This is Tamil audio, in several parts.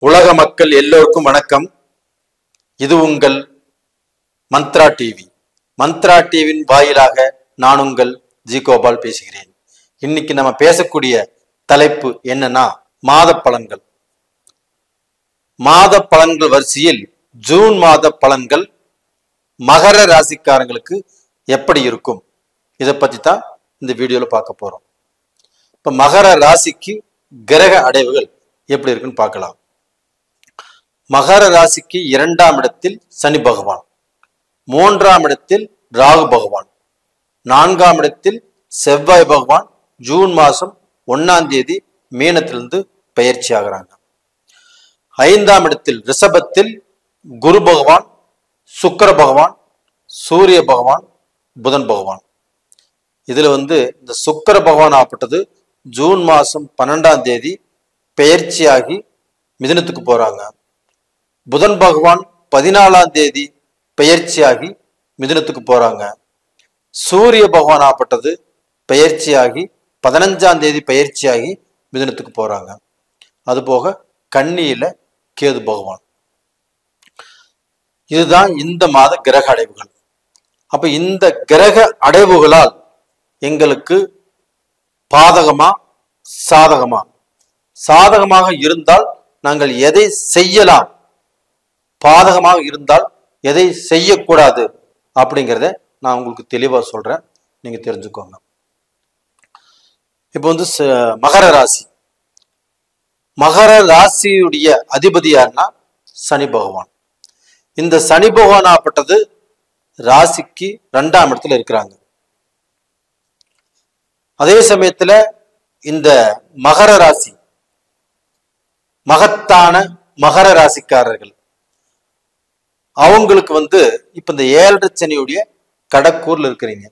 உலக மக்கள் எல்லோருக்கும் வணக்கம். இது உங்கள் மந்த்ரா டிவி. மந்த்ரா டிவியின் வாயிலாக நான் உங்கள் ஜி கோபால் பேசுகிறேன். இன்னைக்கு நம்ம பேசக்கூடிய தலைப்பு என்னன்னா மாத பலன்கள். மாத பலன்கள் வரிசையில் ஜூன் மாத பலன்கள் மகர ராசிக்காரங்களுக்கு எப்படி இருக்கும், இதை பத்தி தான் இந்த வீடியோல பார்க்க போறோம். இப்ப மகர ராசிக்கு கிரக அடைவுகள் எப்படி இருக்குன்னு பார்க்கலாம். மகர ராசிக்கு 2ஆம் இடத்தில் சனி பகவான், 3ஆம் இடத்தில் ராகு பகவான், 4ஆம் இடத்தில் செவ்வாய் பகவான் ஜூன் மாசம் 1ஆம் தேதி மீனத்திலிருந்து பயிற்சி ஆகிறாங்க. 5ஆம் இடத்தில் ரிஷபத்தில் குரு பகவான், சுக்கிர பகவான், சூரிய பகவான், புதன் பகவான். இதுல இந்த சுக்கிர பகவான் ஆப்பட்டது ஜூன் மாசம் 12ஆம் தேதி பெயர்ச்சியாகி மிதுனத்துக்கு போறாங்க. புதன் பகவான் 14ஆம் தேதி பெயர்ச்சியாகி மிதுனத்துக்கு போறாங்க. சூரிய பகவான் ஆப்பட்டது பெயர்ச்சியாகி 15ஆம் தேதி பெயர்ச்சியாகி மிதுனத்துக்கு போறாங்க. அதுபோக கன்னியில கேது பகவான். இதுதான் இந்த மாத கிரக அடைவுகள். அப்ப இந்த கிரக அடைவுகளால் எங்களுக்கு பாதகமா சாதகமா? சாதகமாக இருந்தால் நாங்கள் எதை செய்யலாம், பாதகமாக இருந்தால் எதை செய்யக்கூடாது அப்படிங்கிறத நான் உங்களுக்கு தெளிவா சொல்றேன், நீங்க தெரிஞ்சுக்கோங்க. இப்போ மகர ராசி. மகர ராசியுடைய அதிபதி யாருன்னா சனி பகவான். இந்த சனி பகவான் ஆப்பட்டது ராசிக்கு 2ஆம் இடத்துல இருக்கிறாங்க. அதே சமயத்துல இந்த மகர ராசி மகத்தான மகர ராசிக்காரர்கள் அவங்களுக்கு இப்ப இந்த 7.5 சனியுடைய கடக்கூர்ல இருக்கிறீங்க.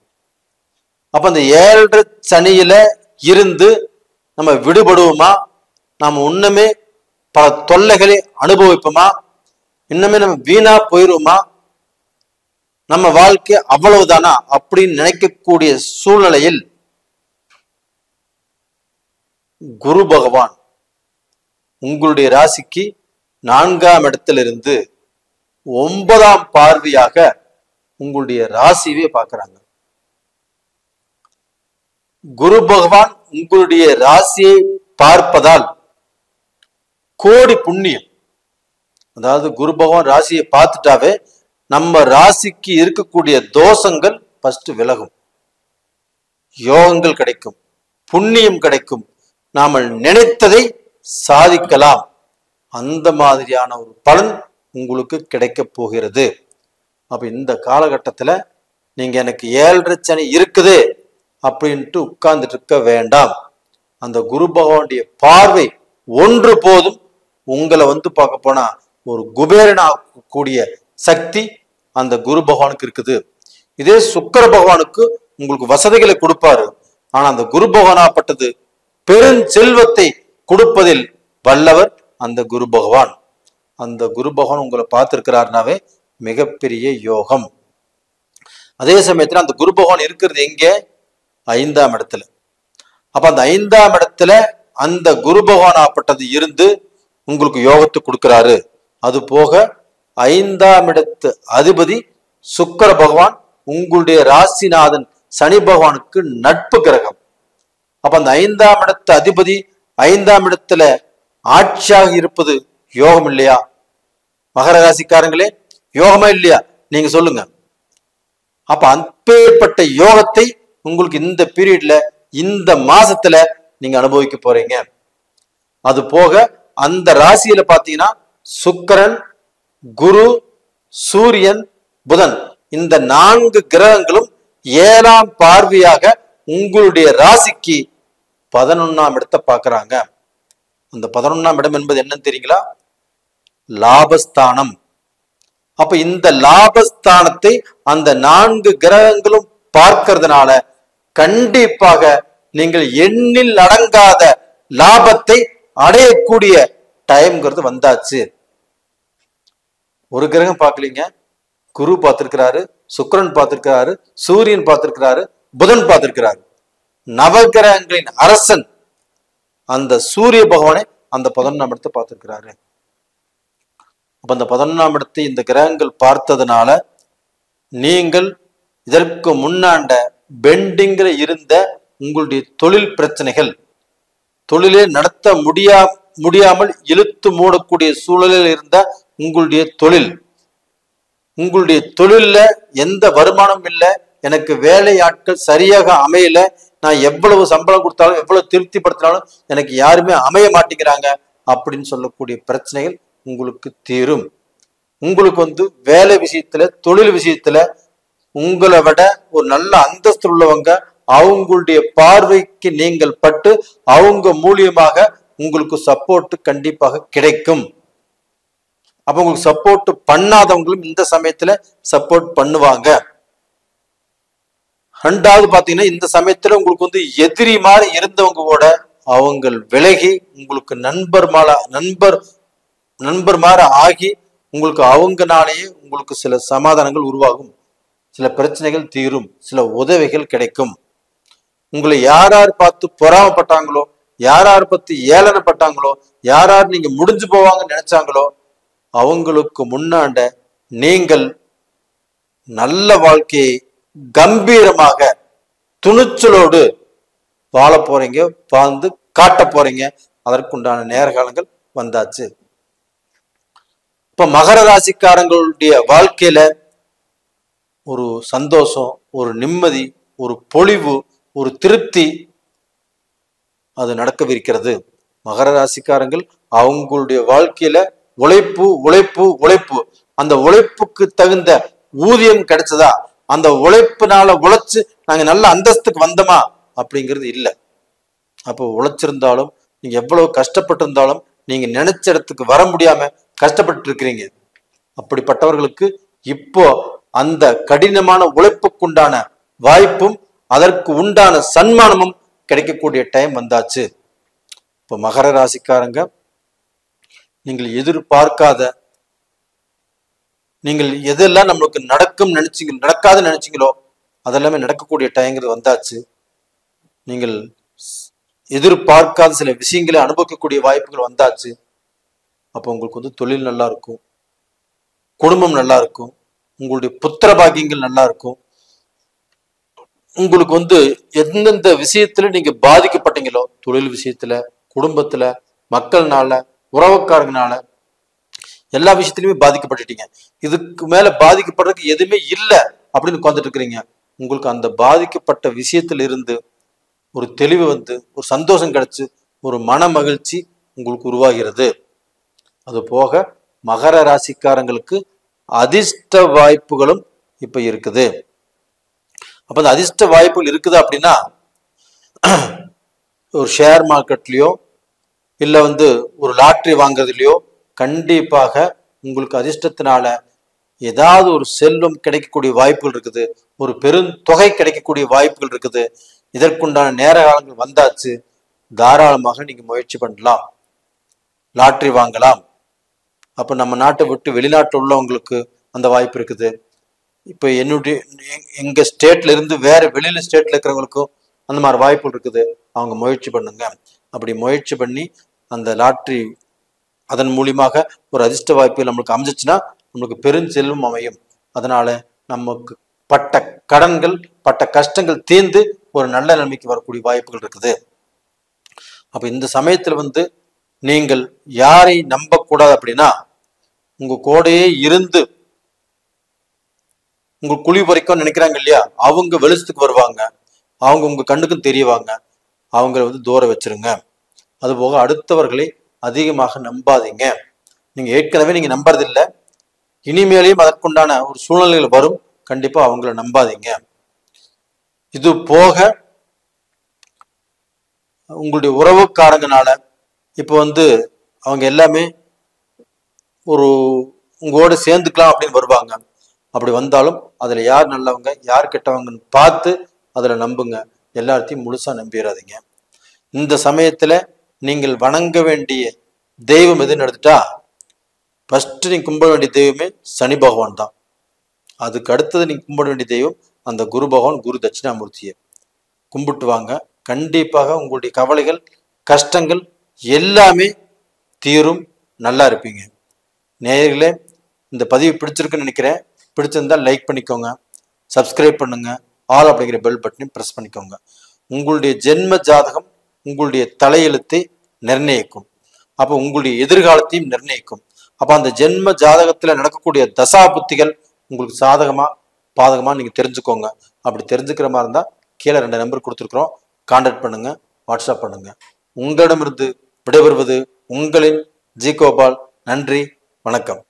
அப்ப இந்த 7.5 சனியில இருந்து நம்ம விடுபடுவோமா, நாம இன்னுமே பல தொல்லைகளை அனுபவிப்போமா, இன்னுமே நம்ம வீணா போயிருவோமா, நம்ம வாழ்க்கை அவ்வளவுதானா அப்படின்னு நினைக்கக்கூடிய சூழ்நிலையில் குரு பகவான் உங்களுடைய ராசிக்கு 4ஆம் இடத்திலிருந்து 9ஆம் பார்வையாக உங்களுடைய ராசியவே பார்க்கிறாங்க. குரு பகவான் உங்களுடைய ராசியை பார்ப்பதால் கோடி புண்ணியம். அதாவது குரு பகவான் ராசியை பார்த்துட்டாவே நம்ம ராசிக்கு இருக்கக்கூடிய தோஷங்கள் ஃபர்ஸ்ட் விலகும், யோகங்கள் கிடைக்கும், புண்ணியம் கிடைக்கும், நாம நினைத்ததை சாதிக்கலாம். அந்த மாதிரியான ஒரு பலன் உங்களுக்கு கிடைக்க போகிறது. அப்ப இந்த காலகட்டத்துல நீங்க எனக்கு 7.5 சனி இருக்குது அப்படின்ட்டு உட்கார்ந்துட்டு இருக்க வேண்டாம். அந்த குரு பகவானுடைய பார்வை ஒன்று போதும் உங்களை பார்க்க போனா ஒரு குபேரனாகக்கூடிய சக்தி அந்த குரு பகவானுக்கு இருக்குது. இதே சுக்கிர பகவானுக்கு உங்களுக்கு வசதிகளை கொடுப்பாரு. ஆனா அந்த குரு பகவானாப்பட்டது பெருஞ்செல்வத்தை கொடுப்பதில் வல்லவர் அந்த குரு பகவான். அந்த குரு பகவான் உங்களை பார்த்திருக்கிறாருனாவே மிகப்பெரிய யோகம். அதே சமயத்துல அந்த குரு பகவான் இருக்கிறது எங்க? 5ஆம் இடத்துல. அப்ப அந்த 5ஆம் இடத்துல அந்த குரு பகவான் ஆப்பட்டது இருந்து உங்களுக்கு யோகத்தை கொடுக்கிறாரு. அது போக 5ஆம் இடத்து அதிபதி சுக்கிர பகவான் உங்களுடைய ராசிநாதன் சனி பகவானுக்கு நட்பு கிரகம். அப்ப அந்த 5ஆம் இடத்து அதிபதி 5ஆம் இடத்துல ஆட்சியாக இருப்பது யோகம் இல்லையா? மகர ராசிக்காரங்களே, யோகமா இல்லையா? நீங்க சொல்லுங்க. அப்ப அப்பேற்பட்ட யோகத்தை உங்களுக்கு இந்த பீரியட்ல இந்த மாசத்துல நீங்க அனுபவிக்க போறீங்க. அது போக அந்த ராசியில பாத்தீங்கன்னா சுக்கிரன், குரு, சூரியன், புதன் இந்த 4 கிரகங்களும் 7ஆம் பார்வையாக உங்களுடைய ராசிக்கு 11ஆம் இடத்தை பார்க்கறாங்க. அந்த 11ஆம் இடம் என்பது என்னன்னு தெரியுங்களா? லாபஸ்தானம். அப்ப இந்த லாபஸ்தானத்தை அந்த 4 கிரகங்களும் பார்க்கிறதுனால கண்டிப்பாக நீங்கள் எண்ணில் அடங்காத லாபத்தை அடையக்கூடிய டைம்ங்கிறது வந்தாச்சு. ஒரு கிரகம் பார்க்கலீங்க, குரு பார்த்திருக்கிறாரு, சுக்கிரன் பார்த்திருக்கிறாரு, சூரியன் பார்த்திருக்கிறாரு, புதன் பார்த்திருக்கிறாரு. நவகிரகங்களின் அரசன் அந்த சூரிய பகவானை அந்த 11ஆம் இடத்தை பார்த்திருக்கிறாரு. அப்ப அந்த 11ஆம் இடத்தை இந்த கிரகங்கள் பார்த்ததுனால நீங்கள் இதற்கு முன்னாண்ட பெண்டிங்கில் இருந்த உங்களுடைய தொழில் பிரச்சனைகள், தொழிலே நடத்த முடியாமல் இழுத்து மூடக்கூடிய சூழலில் இருந்த உங்களுடைய தொழில்ல எந்த வருமானம் இல்லை, எனக்கு வேலை ஆட்கள் சரியாக அமையல, நான் எவ்வளவு சம்பளம் கொடுத்தாலும் எவ்வளவு திருப்திப்படுத்தினாலும் எனக்கு யாருமே அமைய மாட்டேங்கிறாங்க அப்படின்னு சொல்லக்கூடிய பிரச்சனைகள் உங்களுக்கு தீரும். உங்களுக்கு வேலை விஷயத்துல, தொழில் விஷயத்துல உங்களை விட ஒரு நல்ல அந்தஸ்து உள்ளவங்க அவங்களுடைய பார்வைக்கு நீங்கள் பட்டு அவங்க மூலியமாக உங்களுக்கு சப்போர்ட் கண்டிப்பாக கிடைக்கும். அப்ப உங்களுக்கு சப்போர்ட் பண்ணாதவங்களும் இந்த சமயத்துல சப்போர்ட் பண்ணுவாங்க. ரெண்டாவது பாத்தீங்கன்னா, இந்த சமயத்துல உங்களுக்கு எதிரி மாதிரி இருந்தவங்க கூட அவங்க விலகி உங்களுக்கு நண்பர் மாதிரி ஆகி உங்களுக்கு அவங்கனாலேயே உங்களுக்கு சில சமாதானங்கள் உருவாகும், சில பிரச்சனைகள் தீரும், சில உதவிகள் கிடைக்கும். உங்களை யார் பார்த்து பொறாமப்பட்டாங்களோ, யார் பத்தி ஏளனப்பட்டாங்களோ, யார் நீங்க முடிஞ்சு போவாங்கன்னு நினைச்சாங்களோ அவங்களுக்கு முன்னாண்ட நீங்கள் நல்ல வாழ்க்கையை கம்பீரமாக துணிச்சலோடு வாழ போறீங்க, வாழ்ந்து காட்ட போறீங்க. அதற்குண்டான நேரகாலங்கள் வந்தாச்சு. இப்ப மகர ராசிக்காரங்களுடைய வாழ்க்கையில ஒரு சந்தோஷம், ஒரு நிம்மதி, ஒரு பொலிவு, ஒரு திருப்தி அது நடக்கவிருக்கிறது. மகர ராசிக்காரங்கள் அவங்களுடைய வாழ்க்கையில உழைப்பு உழைப்பு உழைப்பு, அந்த உழைப்புக்கு தகுந்த ஊதியம் கிடைச்சதா, அந்த உழைப்புனால உழைச்சு நாங்க நல்ல அந்தஸ்துக்கு வந்தோமா அப்படிங்கிறது இல்லை. அப்போ உழைச்சிருந்தாலும் நீங்க எவ்வளவு கஷ்டப்பட்டு இருந்தாலும் நீங்க நினைச்ச இடத்துக்கு வர முடியாம கஷ்டப்பட்டு இருக்கிறீங்க. அப்படிப்பட்டவர்களுக்கு இப்போ அந்த கடினமான உழைப்புக்குண்டான வாய்ப்பும் அதற்கு உண்டான சன்மானமும் கிடைக்கக்கூடிய டைம் வந்தாச்சு. இப்போ மகர ராசிக்காரங்க, நீங்கள் எதிர்பார்க்காத, நீங்கள் எதெல்லாம் நம்மளுக்கு நடக்காதுன்னு நினைச்சீங்களோ அதெல்லாமே நடக்கக்கூடிய டைங்கிறது வந்தாச்சு. நீங்கள் எதிர்பார்க்காத சில விஷயங்களை அனுபவிக்கக்கூடிய வாய்ப்புகள் வந்தாச்சு. அப்போ உங்களுக்கு தொழில் நல்லா இருக்கும், குடும்பம் நல்லா இருக்கும், உங்களுடைய புத்திர பாக்கியங்கள் நல்லா இருக்கும். உங்களுக்கு எந்தெந்த விஷயத்துல நீங்க பாதிக்கப்பட்டீங்களோ, தொழில் விஷயத்துல, குடும்பத்துல, மக்கள்னால, உறவுக்காரங்கனால, எல்லா விஷயத்திலுமே பாதிக்கப்பட்டுட்டீங்க. இதுக்கு மேல பாதிக்கப்படுறதுக்கு எதுவுமே இல்லை அப்படின்னு உட்கார்ந்துட்டு இருக்கிறீங்க. உங்களுக்கு அந்த பாதிக்கப்பட்ட விஷயத்துல இருந்து ஒரு தெளிவு ஒரு சந்தோஷம் கிடைச்சு ஒரு மன மகிழ்ச்சி உங்களுக்கு உருவாகிறது. அது போக மகர ராசிக்காரங்களுக்கு அதிர்ஷ்ட வாய்ப்புகளும் இப்ப இருக்குது. அப்ப அந்த அதிர்ஷ்ட வாய்ப்புகள் இருக்குது அப்படின்னா, ஒரு ஷேர் மார்க்கெட்லயோ இல்ல ஒரு லாட்டரி வாங்குறதுலயோ கண்டிப்பாக உங்களுக்கு அதிர்ஷ்டத்தினால ஏதாவது ஒரு செல்வம் கிடைக்கக்கூடிய வாய்ப்புகள் இருக்குது, ஒரு பெருந்தொகை கிடைக்கக்கூடிய வாய்ப்புகள் இருக்குது. இதற்குண்டான நேர காலங்கள் வந்தாச்சு. தாராளமாக நீங்க முயற்சி பண்ணலாம், லாட்டரி வாங்கலாம். அப்ப நம்ம நாட்டை விட்டு வெளிநாட்டு உள்ளவங்களுக்கு அந்த வாய்ப்பு இருக்குது. இப்ப எங்க ஸ்டேட்ல இருந்து வேற வெளியில ஸ்டேட்ல இருக்கிறவங்களுக்கும் அந்த மாதிரி வாய்ப்புகள் இருக்குது. அவங்க முயற்சி பண்ணுங்க. அப்படி முயற்சி பண்ணி அந்த லாட்டரி அதன் மூலியமாக ஒரு அதிர்ஷ்ட வாய்ப்பு நம்மளுக்கு அமைஞ்சிச்சுன்னா நம்மளுக்கு பெருஞ்செல்வம் அமையும். அதனால நமக்கு பட்ட கடன்கள், பட்ட கஷ்டங்கள் தீர்ந்து ஒரு நல்ல நிலைமைக்கு வரக்கூடிய வாய்ப்புகள் இருக்குது. அப்ப இந்த சமயத்துல நீங்கள் யாரை நம்பக்கூடாது அப்படின்னா, உங்க கூடையே இருந்து உங்க குழி பறிக்கும் நினைக்கிறாங்க இல்லையா, அவங்க வெளிச்சத்துக்கு வருவாங்க, அவங்க உங்க கண்ணுக்கும் தெரியவாங்க. அவங்கள தூர வச்சிருங்க. அதுபோக அடுத்தவர்களை அதிகமாக நம்பாதீங்க. நீங்க ஏற்கனவே நீங்க நம்புறதில்லை, இனிமேலையும் அதற்குண்டான ஒரு சூழ்நிலைகள் வரும். கண்டிப்பா அவங்கள நம்பாதீங்க. இது போக உங்களுடைய உறவுக்காரங்கனால இப்போ அவங்க எல்லாமே ஒரு உங்களோட சேர்ந்துக்கலாம் அப்படின்னு வருவாங்க. அப்படி வந்தாலும் அதுல யார் நல்லவங்க யார் கெட்டவங்கன்னு பார்த்து அதுல நம்புங்க. எல்லாத்தையும் முழுசா நம்பிடாதீங்க. இந்த சமயத்துல நீங்கள் வணங்க வேண்டிய தெய்வம் எதுன்னு எடுத்துட்டா, ஃபர்ஸ்ட் நீங்க கும்பிட வேண்டிய தெய்வமே சனி பகவான் தான். அதுக்கு அடுத்தது நீங்க கும்பிட வேண்டிய தெய்வம் அந்த குரு பகவான், குரு தட்சிணாமூர்த்தியை கும்பிட்டு வாங்க. கண்டிப்பாக உங்களுடைய கவலைகள், கஷ்டங்கள் எல்லாமே தீரும், நல்லா இருப்பீங்க. நேயர்களே, இந்த பதிவு பிடிச்சிருக்குன்னு நினைக்கிறேன். பிடிச்சிருந்தா லைக் பண்ணிக்கோங்க, சப்ஸ்கிரைப் பண்ணுங்க, ஆல் அப்படிங்கிற பெல் பட்டனையும் ப்ரெஸ் பண்ணிக்கோங்க. உங்களுடைய ஜென்ம ஜாதகம் உங்களுடைய தலையெழுத்தை நிர்ணயிக்கும். அப்போ உங்களுடைய எதிர்காலத்தையும் நிர்ணயிக்கும். அப்போ அந்த ஜென்ம ஜாதகத்துல நடக்கக்கூடிய தசா புத்திகள் உங்களுக்கு சாதகமா பாதகமா நீங்க தெரிஞ்சுக்கோங்க. அப்படி தெரிஞ்சுக்கிற மாதிரி இருந்தா கீழே 2 நம்பர் கொடுத்துருக்குறோம், கான்டாக்ட் பண்ணுங்க, வாட்ஸ்அப் பண்ணுங்க. உங்களிடமிருந்து விடைபெறுவது உங்களின் ஜி கோபால். நன்றி, வணக்கம்.